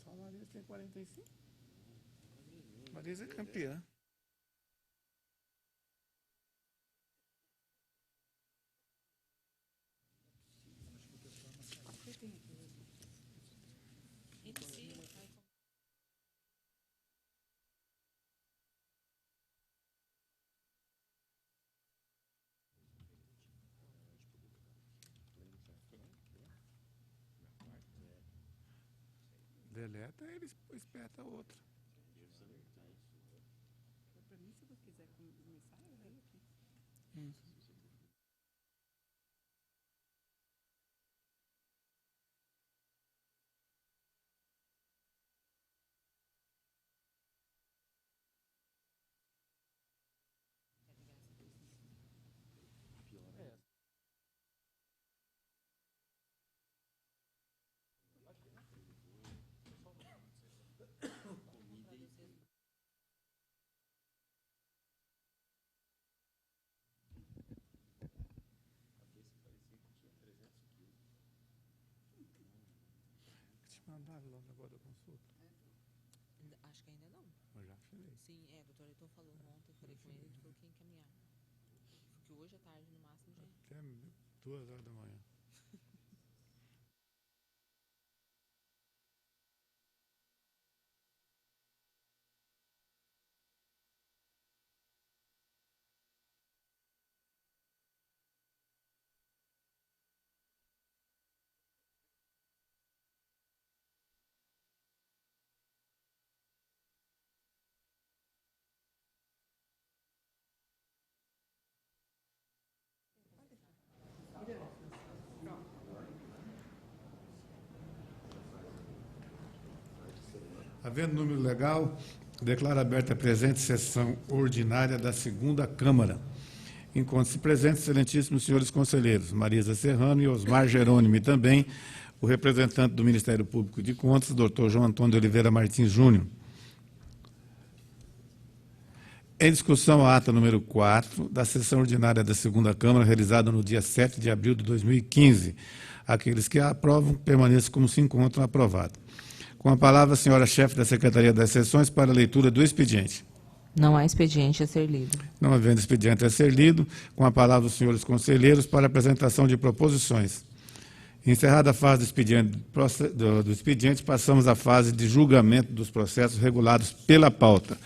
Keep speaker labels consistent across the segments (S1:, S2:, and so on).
S1: Só a Marisa tem 45. Marisa é campeã. Deleta, ele espeta outra.
S2: Para mim, se você quiser começar, eu venho aqui.
S1: Te mandaram logo agora da consulta?
S3: Acho que ainda não.
S1: Eu já falei.
S3: Sim, o doutor Ayrton falou ontem, falei com ele, ele falou que ia encaminhar. Porque hoje à tarde, no máximo, já.
S1: Até 2 horas da manhã. Havendo número legal, declaro aberta a presente sessão ordinária da segunda Câmara. Encontram-se presentes, excelentíssimos senhores conselheiros, Marisa Serrano e Osmar Jerônimo, e também o representante do Ministério Público de Contas, doutor João Antônio de Oliveira Martins Júnior. Em discussão a ata número 4 da sessão ordinária da segunda Câmara, realizada no dia 7 de abril de 2015. Aqueles que a aprovam, permaneçam como se encontram aprovados. Com a palavra, a senhora chefe da Secretaria das Sessões para a leitura do expediente.
S3: Não há expediente a ser lido.
S1: Não havendo expediente a ser lido, com a palavra os senhores conselheiros para a apresentação de proposições. Encerrada a fase do expediente, passamos à fase de julgamento dos processos regulados pela pauta.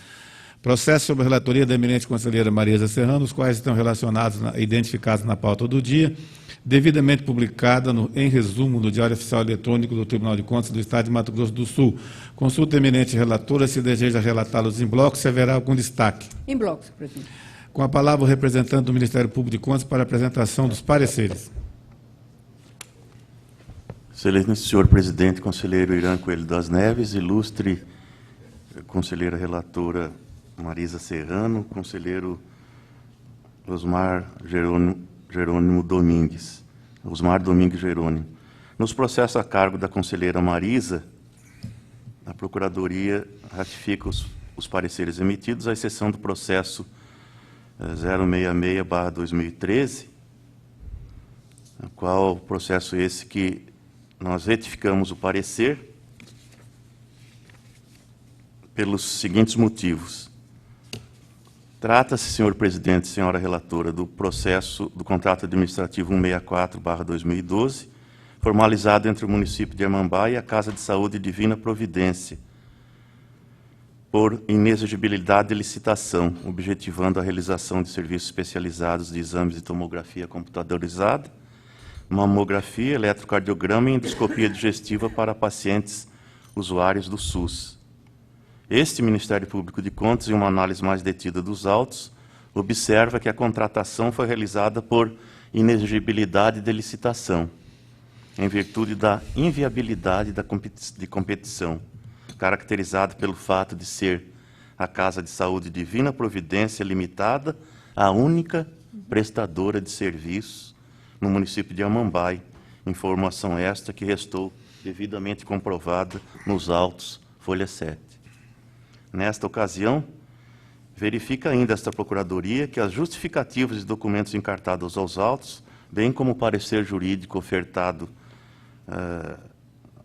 S1: Processos sobre a relatoria da eminente conselheira Marisa Serrano, os quais estão relacionados, identificados na pauta do dia, devidamente publicada em resumo no Diário Oficial Eletrônico do Tribunal de Contas do Estado de Mato Grosso do Sul. Consulta a eminente relatora, se deseja relatá-los em bloco, se haverá algum destaque.
S2: Em bloco, senhor presidente.
S1: Com a palavra, o representante do Ministério Público de Contas para a apresentação dos pareceres.
S4: Excelente senhor presidente, conselheiro Irã Coelho das Neves, ilustre conselheira relatora Marisa Serrano, conselheiro Osmar Jerônimo Domingues. Osmar Domingues Jerônimo. Nos processos a cargo da conselheira Marisa, a Procuradoria ratifica os pareceres emitidos, à exceção do processo 066/2013, no qual processo esse que nós retificamos o parecer pelos seguintes motivos. Trata-se, senhor presidente, senhora relatora, do processo do contrato administrativo 164/2012, formalizado entre o município de Amambá e a Casa de Saúde Divina Providência, por inexigibilidade de licitação, objetivando a realização de serviços especializados de exames de tomografia computadorizada, mamografia, eletrocardiograma e endoscopia digestiva para pacientes usuários do SUS. Este Ministério Público de Contas, em uma análise mais detida dos autos, observa que a contratação foi realizada por inexigibilidade de licitação, em virtude da inviabilidade de competição, caracterizada pelo fato de ser a Casa de Saúde Divina Providência Limitada a única prestadora de serviços no município de Amambai, informação esta que restou devidamente comprovada nos autos, folha 7. Nesta ocasião, verifica ainda esta Procuradoria que as justificativas e documentos encartados aos autos, bem como o parecer jurídico ofertado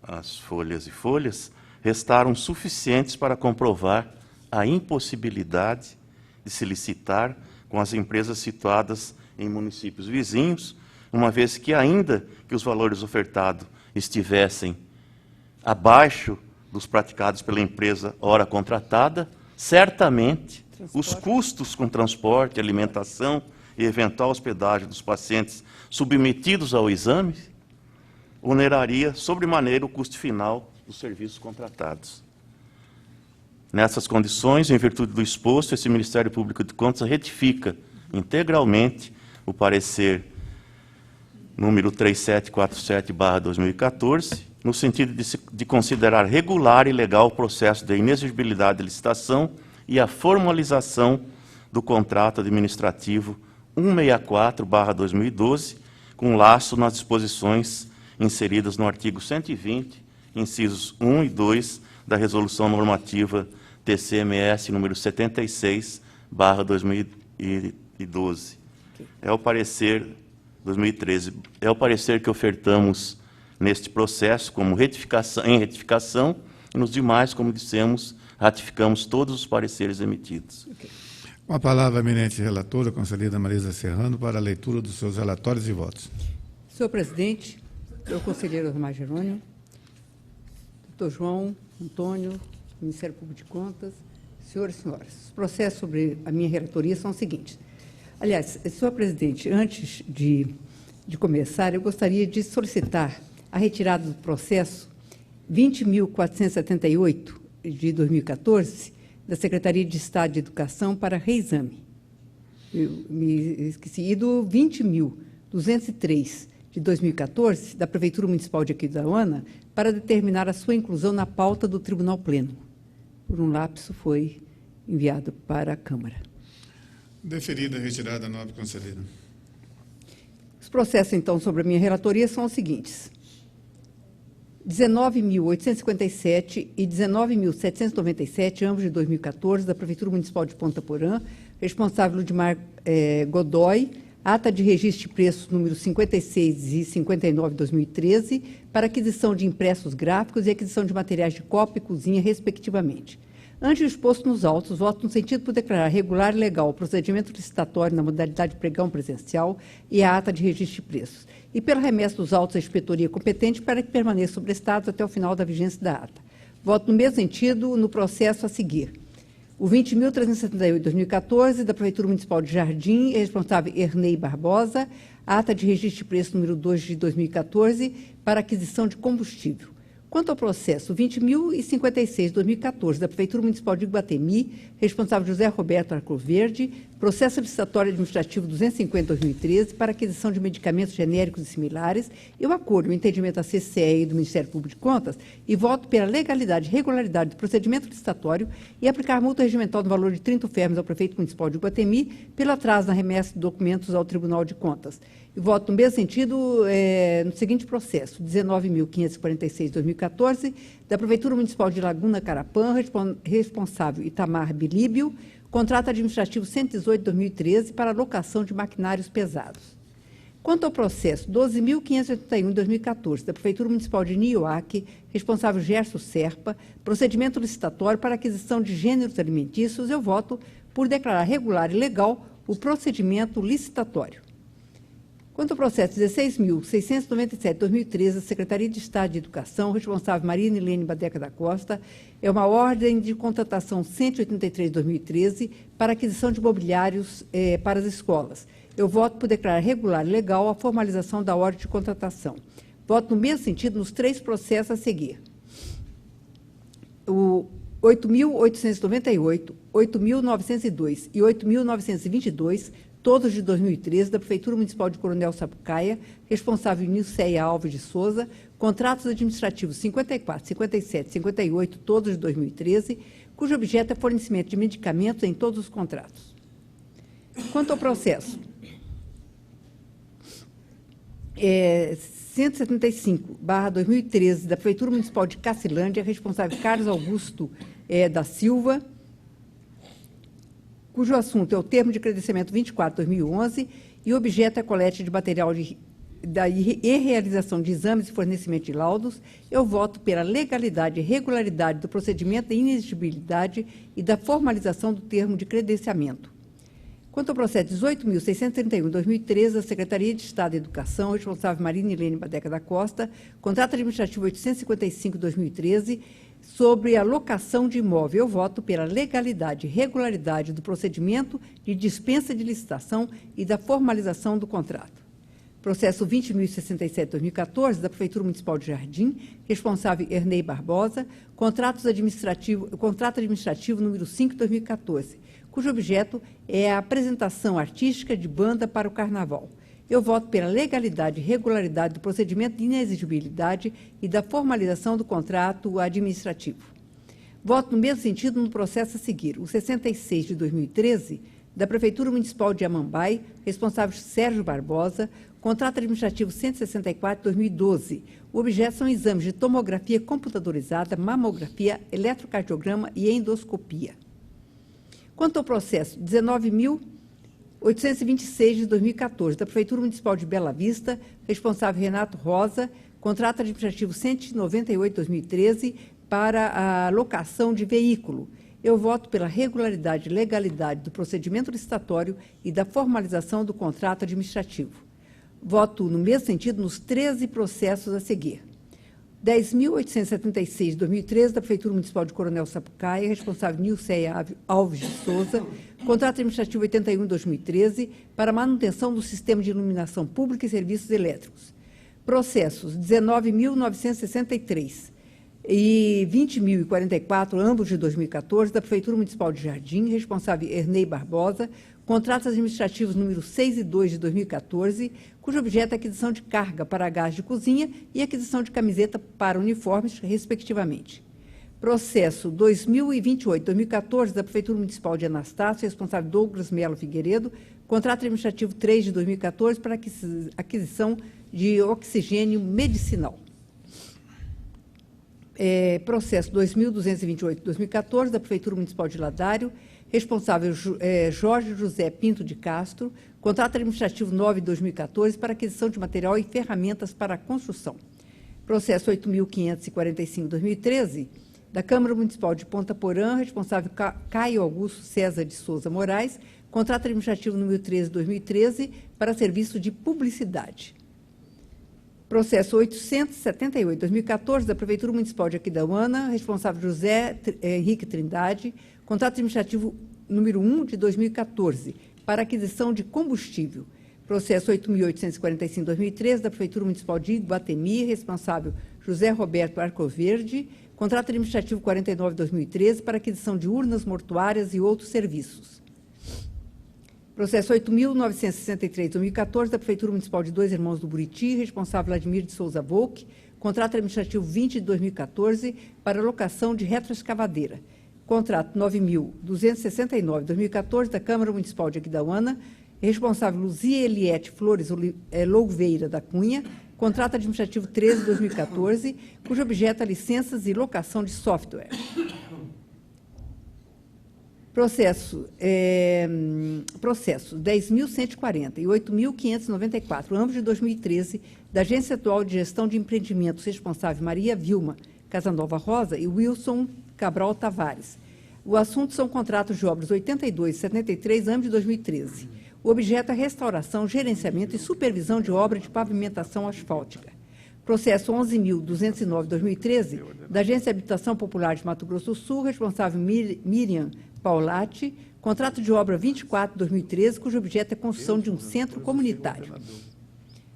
S4: as folhas e folhas, restaram suficientes para comprovar a impossibilidade de se licitar com as empresas situadas em municípios vizinhos, uma vez que, ainda que os valores ofertados estivessem abaixo dos praticados pela empresa ora contratada, certamente os custos com transporte, alimentação e eventual hospedagem dos pacientes submetidos ao exame oneraria sobremaneira o custo final dos serviços contratados. Nessas condições, em virtude do exposto, esse Ministério Público de Contas retifica integralmente o parecer número 3747/2014, no sentido de considerar regular e legal o processo de inexigibilidade de licitação e a formalização do contrato administrativo 164/2012, com laço nas disposições inseridas no artigo 120, incisos 1 e 2 da Resolução Normativa TCMS número 76/2012. É o parecer 2013. É o parecer que ofertamos neste processo como retificação, e nos demais, como dissemos, ratificamos todos os pareceres emitidos.
S1: Com a palavra, a eminente relatora, a conselheira Marisa Serrano, para a leitura dos seus relatórios e votos.
S2: Senhor presidente, senhor conselheiro Osmar Jerônimo, doutor João Antônio, Ministério Público de Contas, senhores e senhoras, os processos sobre a minha relatoria são os seguintes. Aliás, senhor presidente, antes de começar, eu gostaria de solicitar a retirada do processo 20.478 de 2014, da Secretaria de Estado de Educação para reexame. Eu me esqueci. E do 20.203 de 2014, da Prefeitura Municipal de Aquidauana, para determinar a sua inclusão na pauta do Tribunal Pleno. Por um lapso, foi enviado para a Câmara.
S1: Deferida a retirada, nobre conselheira.
S2: Os processos, então, sobre a minha relatoria são os seguintes. 19.857 e 19.797, ambos de 2014, da Prefeitura Municipal de Ponta Porã, responsável Ludmar Godoy, ata de registro de preços número 56 e 59 de 2013, para aquisição de impressos gráficos e aquisição de materiais de copa e cozinha, respectivamente. Antes do exposto nos autos, voto no sentido por declarar regular e legal o procedimento licitatório na modalidade de pregão presencial e a ata de registro de preços, e pela remessa dos autos à inspetoria competente para que permaneçam sobrestados até o final da vigência da ata. Voto no mesmo sentido no processo a seguir. O 20.378 de 2014, da Prefeitura Municipal de Jardim, responsável Ernei Barbosa, ata de registro de preço número 2 de 2014, para aquisição de combustível. Quanto ao processo 20.056 de 2014, da Prefeitura Municipal de Iguatemi, responsável José Roberto Arcoverde, processo licitatório administrativo 250 de 2013, para aquisição de medicamentos genéricos e similares, eu acordo o entendimento da CCE e do Ministério Público de Contas e voto pela legalidade e regularidade do procedimento licitatório e aplicar multa regimental no valor de 30 fermes ao Prefeito Municipal de Iguatemi pelo atraso na remessa de documentos ao Tribunal de Contas. E voto no mesmo sentido no seguinte processo, 19.546 de 2014, da Prefeitura Municipal de Laguna Carapã, responsável Itamar Bilíbio, contrato administrativo 118 de 2013 para locação de maquinários pesados. Quanto ao processo 12.581 de 2014, da Prefeitura Municipal de Nioaque, responsável Gerson Serpa, procedimento licitatório para aquisição de gêneros alimentícios, eu voto por declarar regular e legal o procedimento licitatório. Quanto ao processo 16.697 de 2013, da Secretaria de Estado de Educação, responsável Maria Nilene Badeca da Costa, é uma ordem de contratação 183 de 2013 para aquisição de mobiliários para as escolas. Eu voto por declarar regular e legal a formalização da ordem de contratação. Voto no mesmo sentido nos três processos a seguir. O 8.898, 8.902 e 8.922, todos de 2013, da Prefeitura Municipal de Coronel Sapucaia, responsável Nilceia Alves de Souza, contratos administrativos 54, 57, 58, todos de 2013, cujo objeto é fornecimento de medicamentos em todos os contratos. Quanto ao processo 175/2013, da Prefeitura Municipal de Cacilândia, responsável Carlos Augusto da Silva, cujo assunto é o termo de credenciamento 24/2011 e o objeto é a coleta de material e realização de exames e fornecimento de laudos, eu voto pela legalidade e regularidade do procedimento de inexigibilidade e da formalização do termo de credenciamento. Quanto ao processo 18.631/2013, da Secretaria de Estado de Educação, responsável Marina Helene Badeca da Costa, contrato administrativo 855/2013, sobre a locação de imóvel, eu voto pela legalidade e regularidade do procedimento de dispensa de licitação e da formalização do contrato. Processo 20.067/2014, da Prefeitura Municipal de Jardim, responsável Ernei Barbosa, contrato administrativo número 5/2014, cujo objeto é a apresentação artística de banda para o Carnaval. Eu voto pela legalidade e regularidade do procedimento de inexigibilidade e da formalização do contrato administrativo. Voto no mesmo sentido no processo a seguir, o 66/2013, da Prefeitura Municipal de Amambai, responsável Sérgio Barbosa, contrato administrativo 164/2012. O objeto são exames de tomografia computadorizada, mamografia, eletrocardiograma e endoscopia. Quanto ao processo 19.826/2014, da Prefeitura Municipal de Bela Vista, responsável Renato Rosa, contrato administrativo 198/2013 para a locação de veículo. Eu voto pela regularidade e legalidade do procedimento licitatório e da formalização do contrato administrativo. Voto no mesmo sentido nos 13 processos a seguir. 10.876/2013, da Prefeitura Municipal de Coronel Sapucaia, responsável Nilceia Alves de Souza, contrato administrativo 81/2013, para manutenção do sistema de iluminação pública e serviços elétricos. Processos 19.963 e 20.044, ambos de 2014, da Prefeitura Municipal de Jardim, responsável Ernei Barbosa, contratos administrativos número 6 e 2 de 2014, cujo objeto é aquisição de carga para gás de cozinha e aquisição de camiseta para uniformes, respectivamente. Processo 2028/2014, da Prefeitura Municipal de Anastácio, responsável Douglas Melo Figueiredo, contrato administrativo 3 de 2014 para aquisição de oxigênio medicinal. Processo 2.228/2014, da Prefeitura Municipal de Ladário, responsável Jorge José Pinto de Castro, contrato administrativo 9 de 2014 para aquisição de material e ferramentas para a construção. Processo 8.545/2013, da Câmara Municipal de Ponta Porã, responsável Caio Augusto César de Souza Moraes, contrato administrativo número 13 de 2013 para serviço de publicidade. Processo 878/2014, da Prefeitura Municipal de Aquidauana, responsável José Henrique Trindade, contrato administrativo número 1 de 2014, para aquisição de combustível. Processo 8.845/2013, da Prefeitura Municipal de Iguatemi, responsável José Roberto Arcoverde, contrato administrativo 49/2013, para aquisição de urnas mortuárias e outros serviços. Processo 8.963/2014, da Prefeitura Municipal de Dois Irmãos do Buriti, responsável Vladimir de Souza Volk, contrato administrativo 20 de 2014, para locação de retroescavadeira. Contrato 9.269/2014, da Câmara Municipal de Aquidauana, responsável Luzia Eliette Flores Louveira da Cunha, contrato administrativo 13 de 2014, cujo objeto é licenças e locação de software. Processos 10.140 e 8.594, ambos de 2013, da Agência Atual de Gestão de Empreendimentos, responsável Maria Vilma Casanova Rosa e Wilson Cabral Tavares. O assunto são contratos de obras 82 e 73, ambos de 2013. O objeto é restauração, gerenciamento e supervisão de obra de pavimentação asfáltica. Processo 11.209/2013, da Agência de Habitação Popular de Mato Grosso do Sul, responsável Miriam Paulatti, contrato de obra 24/2013, cujo objeto é a construção de um centro comunitário.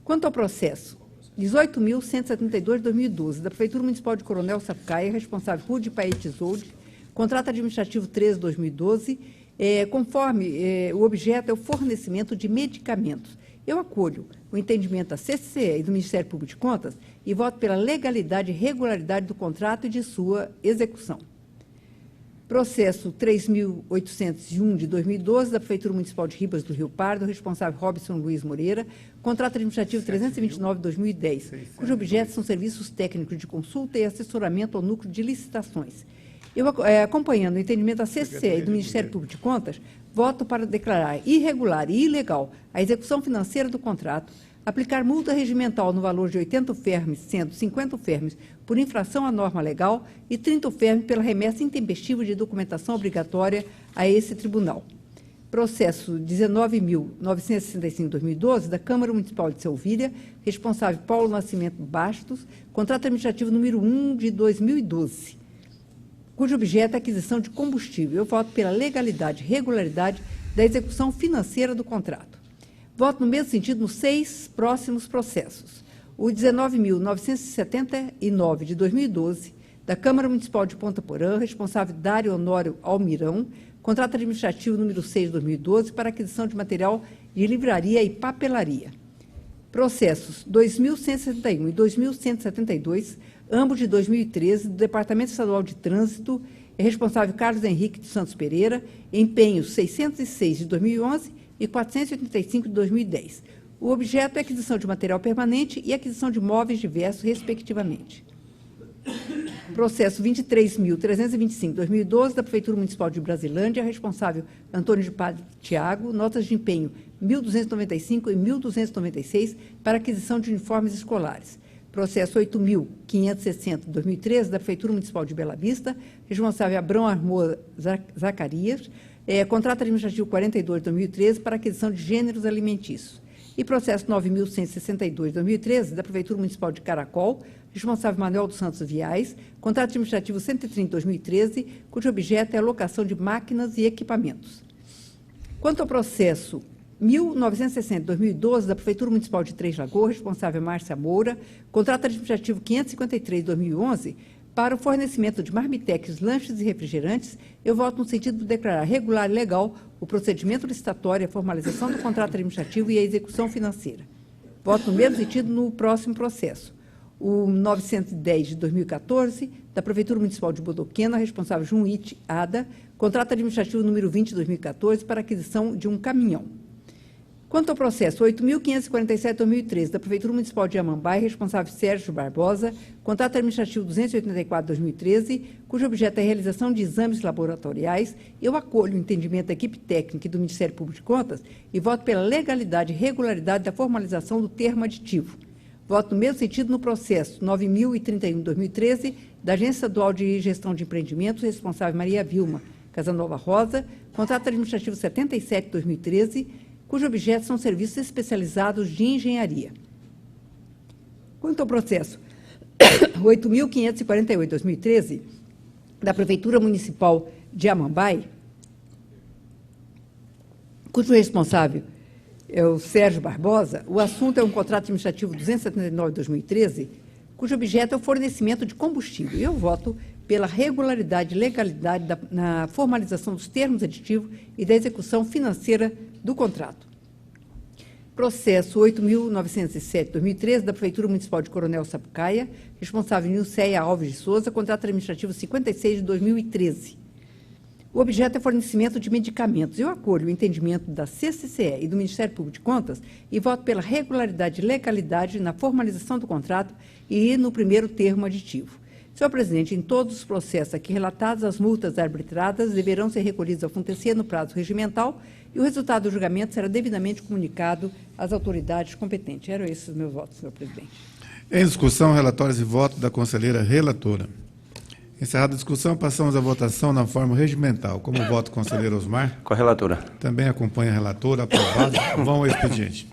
S2: Quanto ao processo 18.172/2012, da Prefeitura Municipal de Coronel Sapucaia, responsável Rude Paete Isolde, contrato administrativo 13/2012, conforme o objeto é o fornecimento de medicamentos. Eu acolho o entendimento da CCE e do Ministério Público de Contas e voto pela legalidade e regularidade do contrato e de sua execução. Processo 3.801 de 2012, da Prefeitura Municipal de Ribas do Rio Pardo, responsável Robson Luiz Moreira, contrato administrativo 329 de 2010, cujo objeto são serviços técnicos de consulta e assessoramento ao núcleo de licitações. Eu, acompanhando o entendimento da CCE e do Ministério Público de Contas, voto para declarar irregular e ilegal a execução financeira do contrato, aplicar multa regimental no valor de 80 UFERMs, sendo 50 UFERMs por infração à norma legal e 30 UFERMs pela remessa intempestiva de documentação obrigatória a esse tribunal. Processo 19.965/2012, da Câmara Municipal de Selvíria, responsável Paulo Nascimento Bastos, contrato administrativo número 1 de 2012, cujo objeto é a aquisição de combustível. Eu voto pela legalidade e regularidade da execução financeira do contrato. Voto no mesmo sentido nos 6 próximos processos. O 19.979 de 2012, da Câmara Municipal de Ponta Porã, responsável Dário Honório Almirão, contrato administrativo número 6 de 2012, para aquisição de material de livraria e papelaria. Processos 2.161 e 2.172, ambos de 2013, do Departamento Estadual de Trânsito, é responsável Carlos Henrique dos Santos Pereira, empenhos 606 de 2011 e 485 de 2010. O objeto é a aquisição de material permanente e aquisição de móveis diversos, respectivamente. Processo 23.325, 2012, da Prefeitura Municipal de Brasilândia, responsável Antônio de Padre Tiago, notas de empenho 1.295 e 1.296 para aquisição de uniformes escolares. Processo 8.560, 2013, da Prefeitura Municipal de Bela Vista, responsável Abrão Armour Zacarias, contrato administrativo 42, 2013, para aquisição de gêneros alimentícios. E processo 9.162, 2013, da Prefeitura Municipal de Caracol, responsável Manuel dos Santos Viais, contrato administrativo 130, 2013, cujo objeto é a locação de máquinas e equipamentos. Quanto ao processo 1960, 2012, da Prefeitura Municipal de Três Lagoas, responsável Márcia Moura, contrato administrativo 553, 2011, para o fornecimento de marmitex, lanches e refrigerantes, eu voto no sentido de declarar regular e legal o procedimento licitatório, a formalização do contrato administrativo e a execução financeira. Voto no mesmo sentido no próximo processo. O 910 de 2014, da Prefeitura Municipal de Bodoquena, responsável Junit Ada, contrato administrativo número 20 de 2014 para aquisição de um caminhão. Quanto ao processo 8.547/2013, da Prefeitura Municipal de Amambai, responsável Sérgio Barbosa, contrato administrativo 284/2013, cujo objeto é a realização de exames laboratoriais, eu acolho o entendimento da equipe técnica e do Ministério Público de Contas e voto pela legalidade e regularidade da formalização do termo aditivo. Voto no mesmo sentido no processo 9.031/2013, da Agência Estadual de Gestão de Empreendimentos, responsável Maria Vilma Casanova Rosa, contrato administrativo 77/2013, cujo objeto são serviços especializados de engenharia. Quanto ao processo 8.548/2013, da Prefeitura Municipal de Amambai, cujo responsável é o Sérgio Barbosa, o assunto é um contrato administrativo 279/2013, cujo objeto é o fornecimento de combustível. Eu voto pela regularidade e legalidade na formalização dos termos aditivos e da execução financeira do contrato. Processo 8.907/2013, da Prefeitura Municipal de Coronel Sapucaia, responsável Nilceia Alves de Souza, contrato administrativo 56 de 2013. O objeto é fornecimento de medicamentos. Eu acolho o entendimento da CCCE e do Ministério Público de Contas e voto pela regularidade e legalidade na formalização do contrato e no primeiro termo aditivo. Senhor presidente, em todos os processos aqui relatados, as multas arbitradas deverão ser recolhidas ao acontecer no prazo regimental e o resultado do julgamento será devidamente comunicado às autoridades competentes. Eram esses os meus votos, senhor presidente.
S1: Em discussão, relatórios e voto da conselheira relatora. Encerrada a discussão, passamos à votação na forma regimental. Como voto, conselheiro Osmar?
S5: Com a relatora.
S1: Também acompanha a relatora. Aprovado. Vão ao expediente.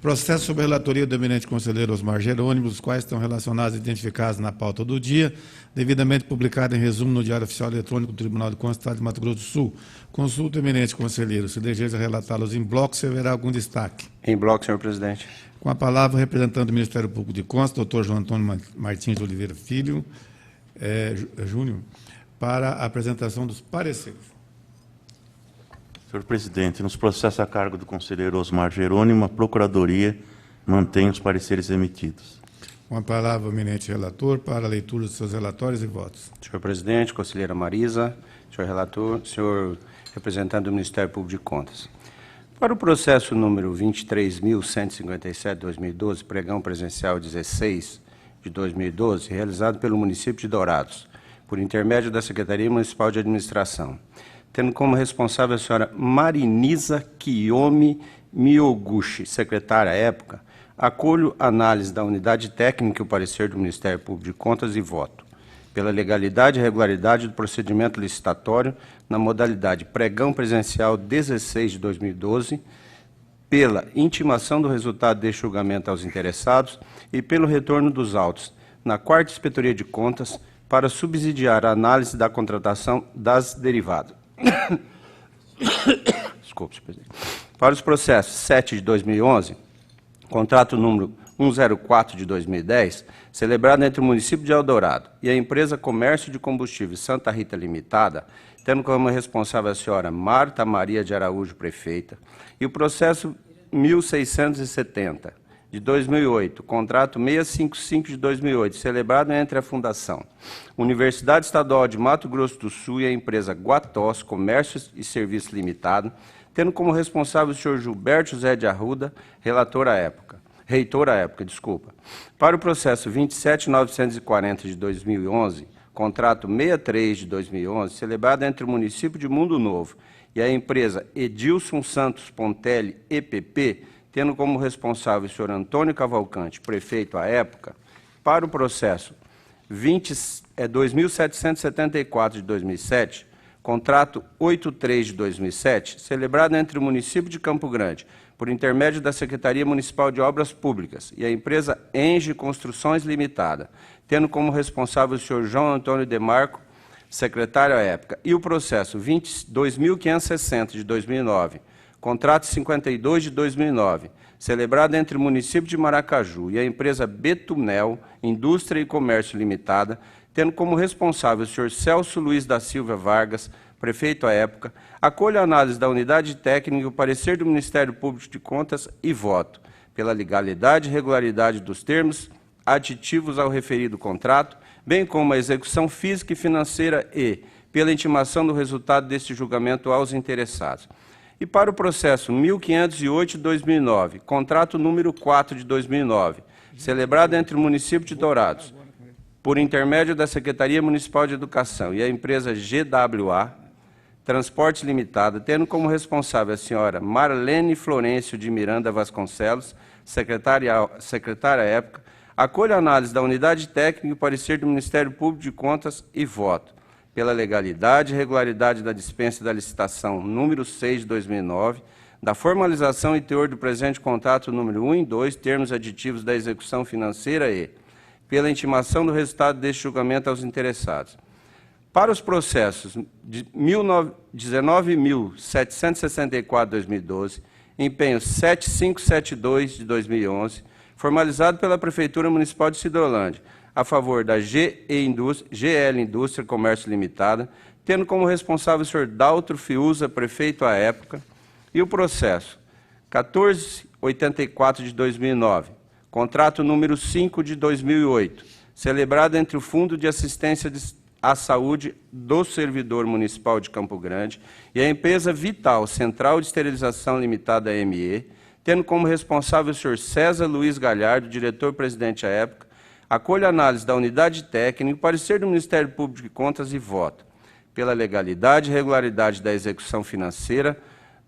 S1: Processo sobre a relatoria do eminente conselheiro Osmar Jerônimo, os quais estão relacionados e identificados na pauta do dia, devidamente publicado em resumo no Diário Oficial Eletrônico do Tribunal de Contas do Estado de Mato Grosso do Sul. Consulta o eminente conselheiro. Se deseja relatá-los em bloco, se haverá algum destaque.
S5: Em bloco, senhor presidente.
S1: Com a palavra, representante do Ministério Público de Contas, doutor João Antônio Martins de Oliveira Filho, Júnior, para a apresentação dos pareceres.
S4: Senhor presidente, nos processos a cargo do conselheiro Osmar Jerônimo, a Procuradoria mantém os pareceres emitidos.
S1: Com a palavra, o eminente relator, para a leitura dos seus relatórios e votos.
S5: Senhor presidente, conselheira Marisa, senhor relator, senhor representante do Ministério Público de Contas. Para o processo número 23.157/2012, pregão presencial 16 de 2012, realizado pelo município de Dourados, por intermédio da Secretaria Municipal de Administração, tendo como responsável a senhora Marinisa Kiyomi Miyoguchi, secretária à época, Acolho a análise da unidade técnica e o parecer do Ministério Público de Contas e voto pela legalidade e regularidade do procedimento licitatório na modalidade pregão presencial 16 de 2012, pela intimação do resultado deste julgamento aos interessados e pelo retorno dos autos na 4ª Inspetoria de Contas para subsidiar a análise da contratação das derivadas. Desculpe, senhor presidente. Para os processos 7 de 2011, contrato número 104 de 2010, celebrado entre o município de Eldorado e a empresa Comércio de Combustíveis Santa Rita Limitada, tendo como responsável a senhora Marta Maria de Araújo, prefeita, e o processo 1670 de 2008, contrato 655 de 2008, celebrado entre a Fundação Universidade Estadual de Mato Grosso do Sul e a empresa Guatós Comércio e Serviços Limitado, tendo como responsável o senhor Gilberto José de Arruda, reitor à época. Para o processo 27940 de 2011, contrato 63 de 2011, celebrado entre o município de Mundo Novo e a empresa Edilson Santos Pontelli, EPP, tendo como responsável o senhor Antônio Cavalcante, prefeito à época. Para o processo 2774 de 2007, contrato 83 de 2007, celebrado entre o município de Campo Grande, por intermédio da Secretaria Municipal de Obras Públicas e a empresa Enge Construções Limitada, tendo como responsável o senhor João Antônio Demarco, secretário à época, e o processo 2560 de 2009, contrato 52 de 2009, celebrado entre o município de Maracaju e a empresa Betumel Indústria e Comércio Limitada, tendo como responsável o senhor Celso Luiz da Silva Vargas, prefeito à época, acolho a análise da unidade técnica e o parecer do Ministério Público de Contas e voto pela legalidade e regularidade dos termos aditivos ao referido contrato, bem como a execução física e financeira e pela intimação do resultado deste julgamento aos interessados. E para o processo 1508 de 2009, contrato número 4 de 2009, celebrado entre o município de Dourados, por intermédio da Secretaria Municipal de Educação e a empresa GWA Transportes Limitada, tendo como responsável a senhora Marlene Florencio de Miranda Vasconcelos, secretária à época, acolho a análise da unidade técnica e o parecer do Ministério Público de Contas e voto pela legalidade e regularidade da dispensa da licitação número 6 de 2009, da formalização e teor do presente contrato número 1 e 2, termos aditivos da execução financeira e pela intimação do resultado deste julgamento aos interessados. Para os processos de 19.764 de 2012, empenho 7572 de 2011, formalizado pela Prefeitura Municipal de Sidrolândia, a favor da GL Indústria Comércio Limitada, tendo como responsável o senhor Daltro Fiuza, prefeito à época, e o processo 1484 de 2009, contrato número 5 de 2008, celebrado entre o Fundo de Assistência à Saúde do Servidor Municipal de Campo Grande e a empresa Vital Central de Esterilização Limitada ME, tendo como responsável o senhor César Luiz Galhardo, diretor-presidente à época, acolho a análise da unidade técnica e o parecer do Ministério Público de Contas e voto pela legalidade e regularidade da execução financeira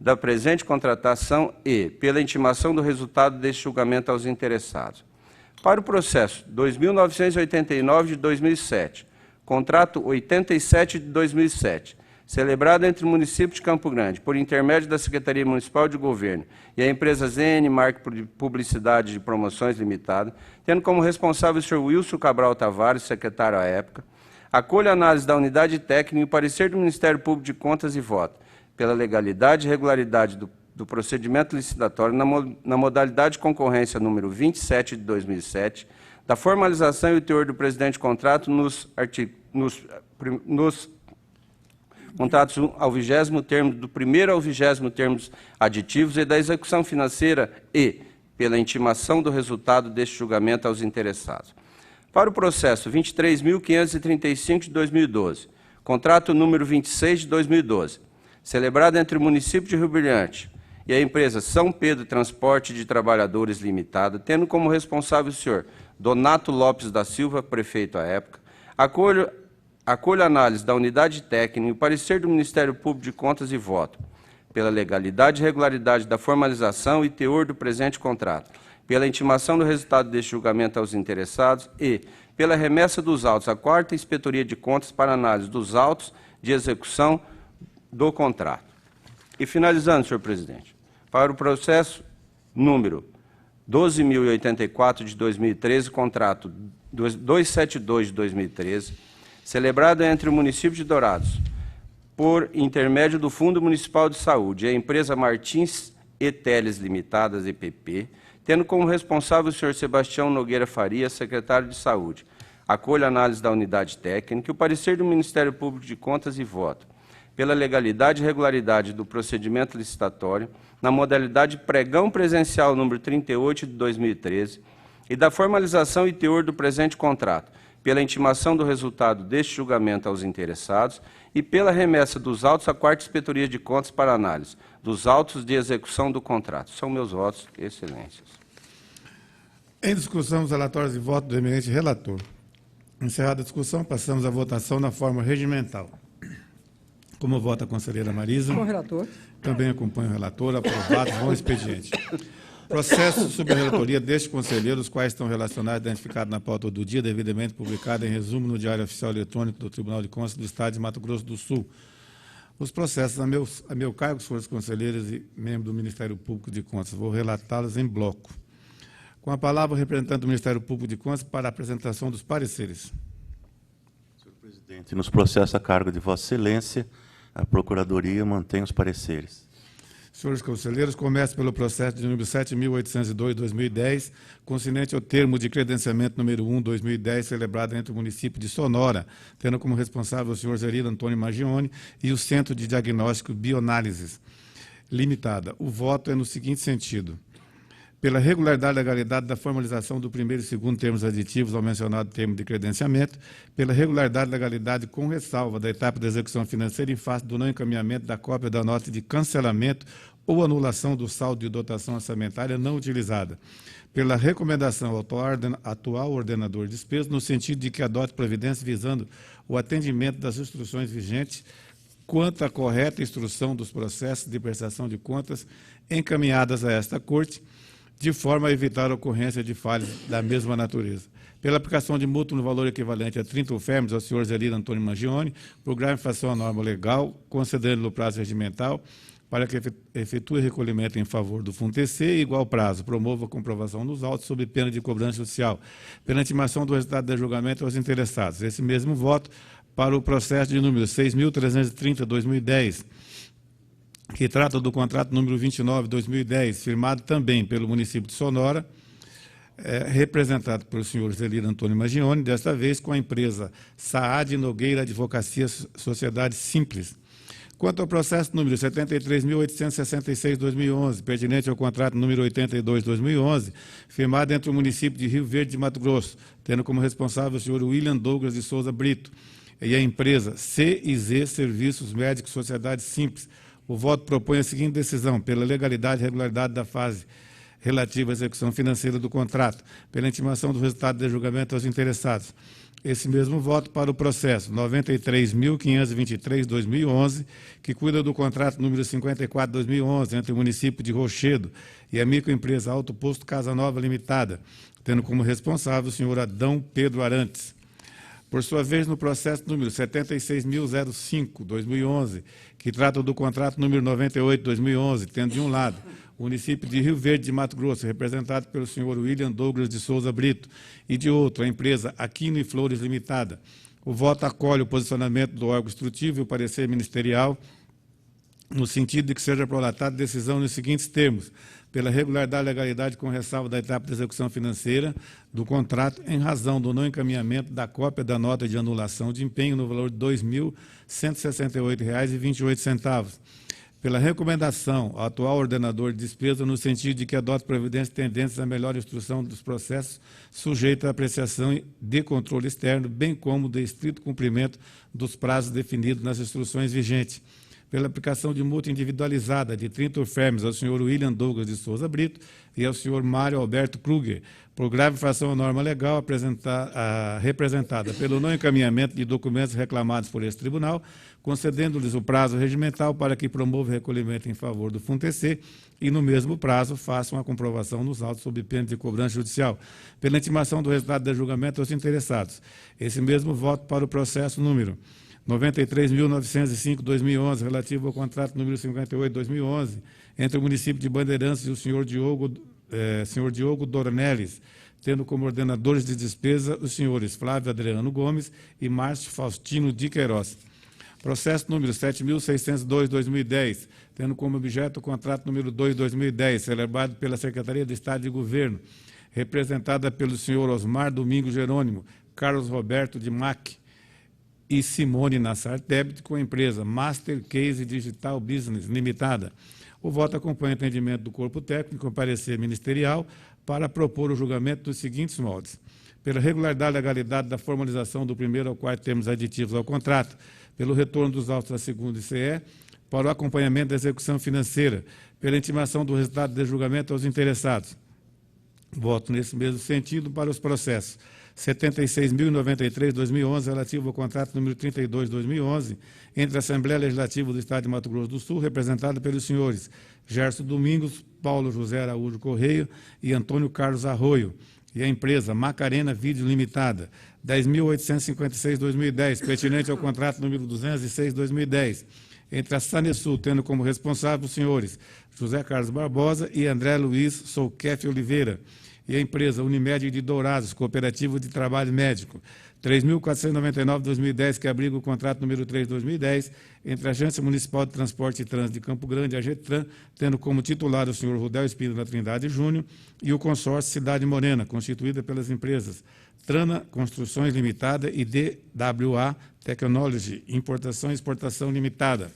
S5: da presente contratação e pela intimação do resultado deste julgamento aos interessados. Para o processo 2989 de 2007, contrato 87 de 2007, celebrado entre o município de Campo Grande, por intermédio da Secretaria Municipal de Governo e a empresa ZN Mark Publicidade de Promoções Limitada, tendo como responsável o senhor Wilson Cabral Tavares, secretário à época, acolho a análise da unidade técnica e o parecer do Ministério Público de Contas e voto pela legalidade e regularidade do procedimento licitatório na modalidade de concorrência número 27 de 2007, da formalização e o teor do presente contrato nos contratos ao 20º termo, do 1º ao 20º termos aditivos e da execução financeira e pela intimação do resultado deste julgamento aos interessados. Para o processo 23.535 de 2012, contrato número 26 de 2012, celebrado entre o município de Rio Brilhante e a empresa São Pedro Transporte de Trabalhadores Limitada, tendo como responsável o senhor Donato Lopes da Silva, prefeito à época, acolho a análise da unidade técnica e o parecer do Ministério Público de Contas e voto pela legalidade e regularidade da formalização e teor do presente contrato, pela intimação do resultado deste julgamento aos interessados e pela remessa dos autos à 4ª Inspetoria de Contas para análise dos autos de execução do contrato. E finalizando, senhor presidente, para o processo número 12.084 de 2013, contrato 272 de 2013, celebrado entre o município de Dourados, por intermédio do Fundo Municipal de Saúde e a empresa Martins e Teles Limitadas, EPP, tendo como responsável o senhor Sebastião Nogueira Faria, secretário de Saúde. Acolho a análise da unidade técnica e o parecer do Ministério Público de Contas e voto pela legalidade e regularidade do procedimento licitatório, na modalidade pregão presencial número 38 de 2013 e da formalização e teor do presente contrato, pela intimação do resultado deste julgamento aos interessados e pela remessa dos autos à 4ª Inspetoria de Contas para análise dos autos de execução do contrato. São meus votos, excelências.
S1: Em discussão, os relatórios de voto do eminente relator. Encerrada a discussão, passamos à votação na forma regimental. Como vota a conselheira Marisa?
S2: Com o relator.
S1: Também acompanho o relator. Aprovado. Bom expediente. Processo sob a relatoria deste conselheiro, os quais estão relacionados e identificados na pauta do dia, devidamente publicado em resumo no Diário Oficial Eletrônico do Tribunal de Contas do Estado de Mato Grosso do Sul. Os processos a meu cargo, senhores conselheiros e membros do Ministério Público de Contas. Vou relatá-los em bloco. Com a palavra, o representante do Ministério Público de Contas para a apresentação dos pareceres.
S4: Senhor presidente, nos processos a cargo de Vossa Excelência, a Procuradoria mantém os pareceres.
S1: Senhores conselheiros, começo pelo processo de número 7.802/2010, consonante ao termo de credenciamento número 1/2010, celebrado entre o município de Sonora, tendo como responsável o senhor Zerino Antônio Magione e o Centro de Diagnóstico Bioanálises Limitada. O voto é no seguinte sentido: pela regularidade e legalidade da formalização do primeiro e segundo termos aditivos ao mencionado termo de credenciamento, pela regularidade e legalidade com ressalva da etapa de execução financeira em face do não encaminhamento da cópia da nota de cancelamento ou anulação do saldo de dotação orçamentária não utilizada, pela recomendação ao atual ordenador de despesas, no sentido de que adote providências visando o atendimento das instruções vigentes quanto à correta instrução dos processos de prestação de contas encaminhadas a esta Corte, de forma a evitar a ocorrência de falhas da mesma natureza. Pela aplicação de multa no valor equivalente a 30 UFEMs ao senhor Zerino Antônio Magione, por grave infração à norma legal, concedendo-lhe o prazo regimental para que efetue recolhimento em favor do FUNTC e igual prazo, promova a comprovação dos autos sob pena de cobrança social, pela intimação do resultado do julgamento aos interessados. Esse mesmo voto para o processo de número 6.330/2010, que trata do contrato número 29/2010, firmado também pelo município de Sonora, representado pelo senhor Zelino Antônio Magione, desta vez com a empresa Saad Nogueira Advocacia Sociedade Simples. Quanto ao processo número 73.866/2011, pertinente ao contrato número 82/2011, firmado entre o município de Rio Verde de Mato Grosso, tendo como responsável o senhor William Douglas de Souza Brito, e a empresa CIZ Serviços Médicos Sociedade Simples, o voto propõe a seguinte decisão: pela legalidade e regularidade da fase relativa à execução financeira do contrato, pela intimação do resultado de julgamento aos interessados. Esse mesmo voto para o processo 93.523/2011, que cuida do contrato número 54/2011 entre o município de Rochedo e a microempresa Alto Posto Casa Nova Limitada, tendo como responsável o senhor Adão Pedro Arantes. Por sua vez, no processo número 76.005/2011, que trata do contrato número 98/2011, tendo de um lado o município de Rio Verde de Mato Grosso, representado pelo senhor William Douglas de Souza Brito, e de outro, a empresa Aquino e Flores Limitada. O voto acolhe o posicionamento do órgão instrutivo e o parecer ministerial, no sentido de que seja prolatada decisão nos seguintes termos: pela regularidade e legalidade com ressalva da etapa de execução financeira do contrato, em razão do não encaminhamento da cópia da nota de anulação de empenho no valor de R$ 2.168,28. Pela recomendação ao atual ordenador de despesa, no sentido de que adote providências tendentes à melhor instrução dos processos, sujeita à apreciação de controle externo, bem como de estrito cumprimento dos prazos definidos nas instruções vigentes. pela aplicação de multa individualizada de 30 UFERMs ao senhor William Douglas de Souza Brito e ao senhor Mário Alberto Kruger, por grave infração à norma legal representada pelo não encaminhamento de documentos reclamados por esse tribunal, concedendo-lhes o prazo regimental para que promova o recolhimento em favor do FUNTC e, no mesmo prazo, façam a comprovação nos autos sob pena de cobrança judicial, pela intimação do resultado do julgamento aos interessados. Esse mesmo voto para o processo número 93.905/2011, relativo ao contrato número 58/2011, entre o município de Bandeirantes e o senhor Diogo Dornelles, tendo como ordenadores de despesa os senhores Flávio Adriano Gomes e Márcio Faustino de Queiroz. Processo número 7.602/2010, tendo como objeto o contrato número 2/2010, celebrado pela Secretaria de Estado de Governo, representada pelo senhor Osmar Domingos Jerônimo, Carlos Roberto de Mac e Simone Nassar Tebet, com a empresa Master Case Digital Business Limitada. O voto acompanha o entendimento do corpo técnico, com parecer ministerial, para propor o julgamento dos seguintes moldes: pela regularidade e legalidade da formalização do primeiro ao quarto termos aditivos ao contrato, pelo retorno dos autos da segunda ICE, para o acompanhamento da execução financeira, pela intimação do resultado do julgamento aos interessados. Voto nesse mesmo sentido para os processos 76.093/2011, relativo ao contrato número 32/2011, entre a Assembleia Legislativa do Estado de Mato Grosso do Sul, representada pelos senhores Gerson Domingos, Paulo José Araújo Correia e Antônio Carlos Arroio, e a empresa Macarena Vídeo Limitada, 10.856/2010, pertinente ao contrato número 206/2010, entre a Sanesul, tendo como responsável os senhores José Carlos Barbosa e André Luiz Souquefe Oliveira, e a empresa Unimed de Dourados, Cooperativa de Trabalho Médico, 3.499/2010, que abriga o contrato número 3/2010, entre a Agência Municipal de Transporte e Trânsito de Campo Grande, a GETRAN, tendo como titular o senhor Rudel Espírito da Trindade Júnior, e o consórcio Cidade Morena, constituída pelas empresas Trana Construções Limitada e DWA Technology, Importação e Exportação Limitada.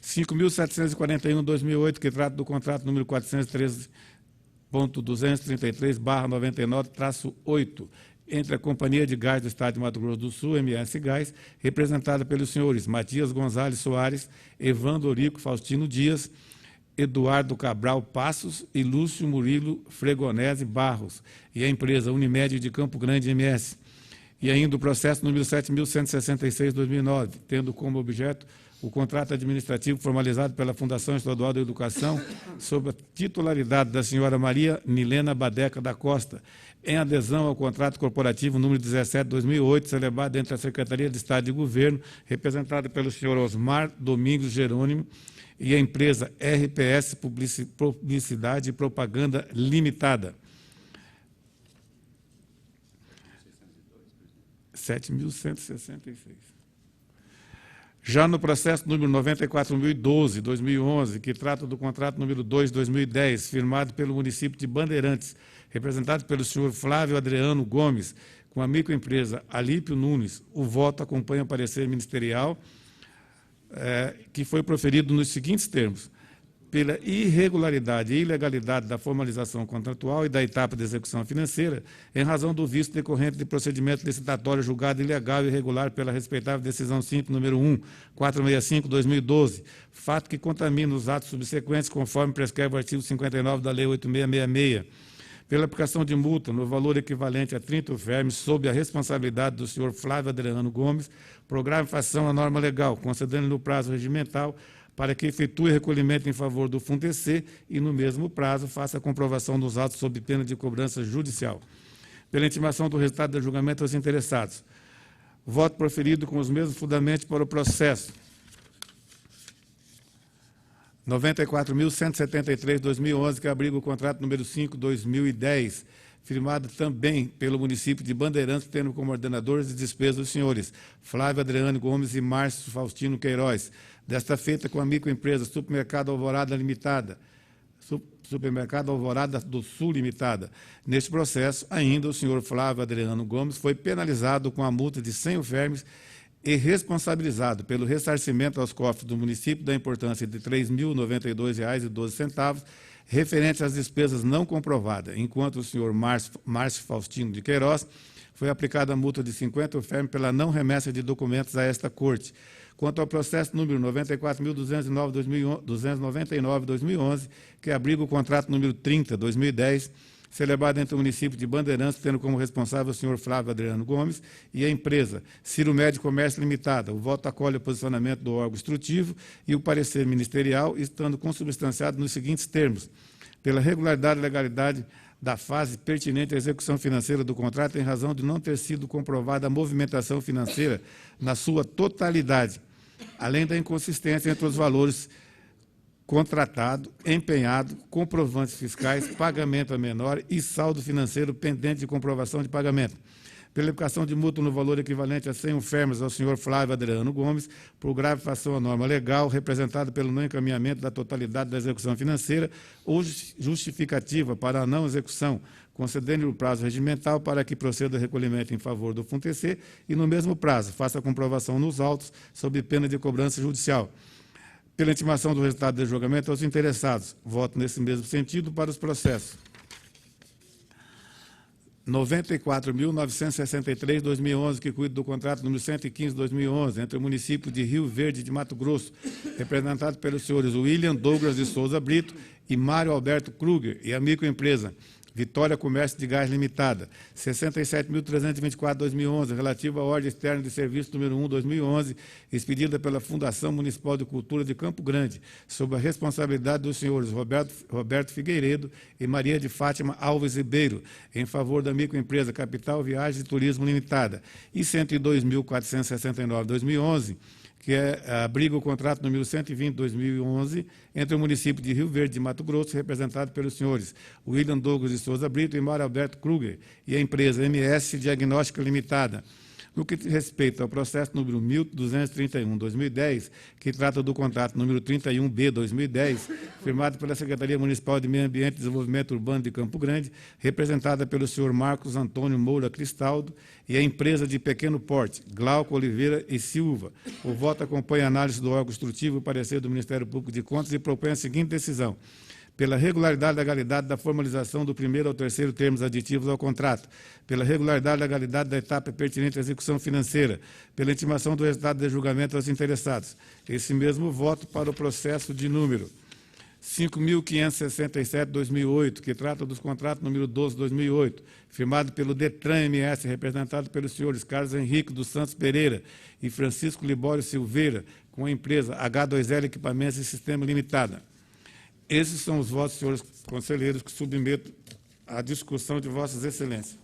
S1: 5.741/2008, que trata do contrato número 413.233/99-8, entre a Companhia de Gás do Estado de Mato Grosso do Sul, MS Gás, representada pelos senhores Matias Gonzalez Soares, Evandro Orico Faustino Dias, Eduardo Cabral Passos e Lúcio Murilo Fregonese Barros, e a empresa Unimed de Campo Grande, MS. E ainda o processo número 7.166/2009, tendo como objeto o contrato administrativo formalizado pela Fundação Estadual da Educação sob a titularidade da senhora Maria Milena Badeca da Costa, em adesão ao contrato corporativo número 17/2008, celebrado entre a Secretaria de Estado de Governo, representada pelo senhor Osmar Domingos Jerônimo, e a empresa RPS Publicidade e Propaganda Limitada. 7.166. Já no processo número 94.012/2011, que trata do contrato número 2/2010, firmado pelo município de Bandeirantes, representado pelo senhor Flávio Adriano Gomes, com a microempresa Alípio Nunes, o voto acompanha o parecer ministerial, que foi proferido nos seguintes termos: pela irregularidade e ilegalidade da formalização contratual e da etapa de execução financeira, em razão do vício decorrente de procedimento licitatório julgado ilegal e irregular pela respeitável decisão simples número 1.465/2012, fato que contamina os atos subsequentes, conforme prescreve o artigo 59 da Lei 8.666, pela aplicação de multa no valor equivalente a 30 UFERMs, sob a responsabilidade do senhor Flávio Adriano Gomes, por grave infração à norma legal, concedendo-lhe o prazo regimental para que efetue recolhimento em favor do FUNTC e, no mesmo prazo, faça a comprovação dos autos sob pena de cobrança judicial. Pela intimação do resultado do julgamento aos interessados. Voto proferido com os mesmos fundamentos para o processo 94.173/2011, que abriga o contrato número 5/2010, firmado também pelo município de Bandeirantes, tendo como ordenadores de despesas os senhores Flávio Adriano Gomes e Márcio Faustino Queiroz, desta feita com a microempresa Supermercado Alvorada Limitada, Supermercado Alvorada do Sul Limitada. Neste processo, ainda o senhor Flávio Adriano Gomes foi penalizado com a multa de 100 UFERMs e responsabilizado pelo ressarcimento aos cofres do município da importância de R$ 3.092,12, referente às despesas não comprovadas, enquanto o senhor Márcio Faustino de Queiroz foi aplicada a multa de 50 UFEM pela não remessa de documentos a esta Corte. Quanto ao processo número 94.299/2011, que abriga o contrato número 30/2010, celebrado entre o município de Bandeirantes, tendo como responsável o senhor Flávio Adriano Gomes, e a empresa Ciro Med Comércio Limitada. O voto acolhe o posicionamento do órgão instrutivo e o parecer ministerial, estando consubstanciado nos seguintes termos: pela regularidade e legalidade da fase pertinente à execução financeira do contrato, em razão de não ter sido comprovada a movimentação financeira na sua totalidade, além da inconsistência entre os valores contratado, empenhado, comprovantes fiscais, pagamento a menor e saldo financeiro pendente de comprovação de pagamento. Pela aplicação de multa no valor equivalente a 100 UFEMs ao senhor Flávio Adriano Gomes, por grave infração à norma legal, representada pelo não encaminhamento da totalidade da execução financeira ou justificativa para a não execução, concedendo-lhe o prazo regimental para que proceda o recolhimento em favor do FUNTC e, no mesmo prazo, faça a comprovação nos autos, sob pena de cobrança judicial. Pela intimação do resultado do julgamento aos interessados, voto nesse mesmo sentido para os processos 94.963/2011, que cuida do contrato número 115/2011, entre o município de Rio Verde de Mato Grosso, representado pelos senhores William Douglas de Souza Brito e Mário Alberto Kruger, e a microempresa Vitória Comércio de Gás Limitada, 67.324/2011, relativa à ordem externa de serviço número 1/2011, expedida pela Fundação Municipal de Cultura de Campo Grande, sob a responsabilidade dos senhores Roberto Figueiredo e Maria de Fátima Alves Ribeiro, em favor da microempresa Capital Viagens e Turismo Limitada, e 102.469/2011, que abriga o contrato número 120/2011, entre o município de Rio Verde de Mato Grosso, representado pelos senhores William Douglas de Souza Brito e Mário Alberto Kruger, e a empresa MS Diagnóstica Limitada. No que diz respeito ao processo número 1.231/2010, que trata do contrato número 31B/2010, firmado pela Secretaria Municipal de Meio Ambiente e Desenvolvimento Urbano de Campo Grande, representada pelo senhor Marcos Antônio Moura Cristaldo, e a empresa de pequeno porte, Glauco Oliveira e Silva. O voto acompanha a análise do órgão instrutivo e parecer do Ministério Público de Contas e propõe a seguinte decisão: pela regularidade e legalidade da formalização do primeiro ao terceiro termos aditivos ao contrato, pela regularidade e legalidade da etapa pertinente à execução financeira, pela intimação do resultado de julgamento aos interessados. Esse mesmo voto para o processo de número 5.567/2008, que trata dos contratos número 12/2008, firmado pelo Detran MS, representado pelos senhores Carlos Henrique dos Santos Pereira e Francisco Libório Silveira, com a empresa H2L Equipamentos e Sistema Limitada. Esses são os votos, senhores conselheiros, que submeto à discussão de vossas excelências.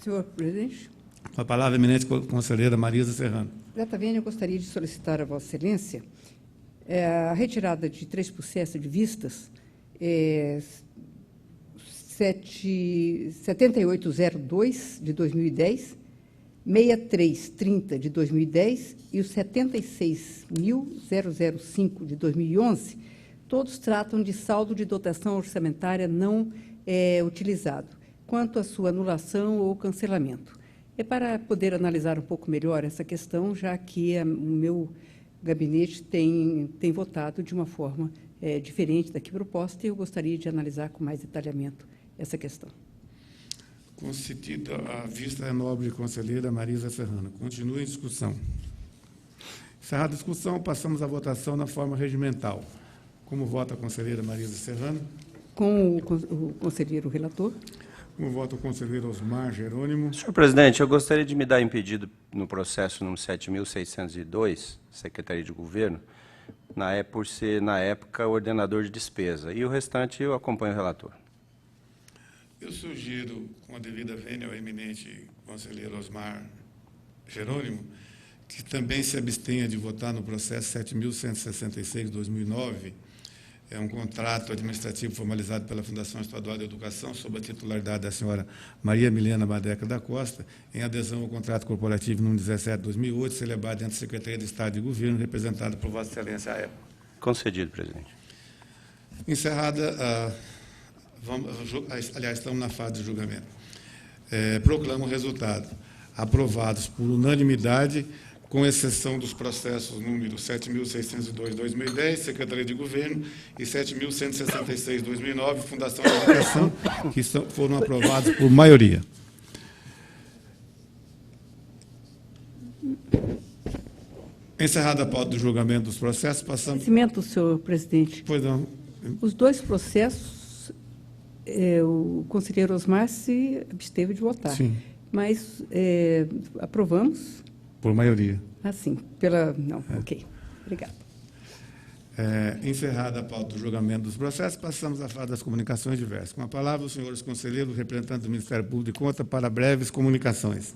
S2: Senhor presidente.
S1: Com a palavra, a eminente conselheira Marisa Serrano.
S2: Exatamente, eu gostaria de solicitar a vossa excelência a retirada de 3 processos de vistas, 7802 de 2010, 6330 de 2010 e o 76.005 de 2011, todos tratam de saldo de dotação orçamentária não utilizado, quanto à sua anulação ou cancelamento. É para poder analisar um pouco melhor essa questão, já que o meu gabinete tem votado de uma forma diferente da que proposta, e eu gostaria de analisar com mais detalhamento essa questão.
S1: Concedida a vista a nobre conselheira Marisa Serrano. Continue em discussão. Encerrada a discussão, passamos à votação na forma regimental. Como vota a conselheira Marisa Serrano?
S2: Com o conselheiro relator.
S1: Como vota o conselheiro Osmar Jerônimo?
S5: Senhor presidente, eu gostaria de me dar impedido no processo número 7.602, Secretaria de Governo, por ser, na época, ordenador de despesa. E o restante eu acompanho o relator.
S1: Eu sugiro, com a devida vênia ao eminente conselheiro Osmar Jerônimo, que também se abstenha de votar no processo 7.166/2009, é um contrato administrativo formalizado pela Fundação Estadual de Educação, sob a titularidade da senhora Maria Milena Badeca da Costa, em adesão ao contrato corporativo número 17/2008, celebrado entre a Secretaria de Estado e Governo, representado por Vossa Excelência à época.
S5: Concedido, presidente.
S1: Encerrada aliás, estamos na fase de julgamento. Proclamo o resultado. Aprovados por unanimidade, com exceção dos processos número 7.602/2010, Secretaria de Governo, e 7.166/2009, Fundação de Educação, que foram aprovados por maioria. Encerrada a pauta do julgamento dos processos, passamos...
S2: Conhecimento, senhor presidente.
S1: Pois não.
S2: Os dois processos, o conselheiro Osmar se absteve de votar.
S1: Sim.
S2: Mas aprovamos?
S1: Por maioria.
S2: Assim, Não, ok. Obrigada.
S1: Encerrada a pauta do julgamento dos processos, passamos à fase das comunicações diversas. Com a palavra, os senhores conselheiros, representantes do Ministério Público de Contas, para breves comunicações.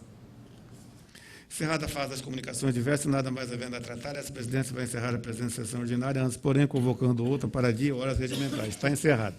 S1: Encerrada a fase das comunicações diversas, nada mais havendo a tratar, essa presidência vai encerrar a presente sessão ordinária, antes, porém, convocando outra para dia e horas regimentais. Está encerrada.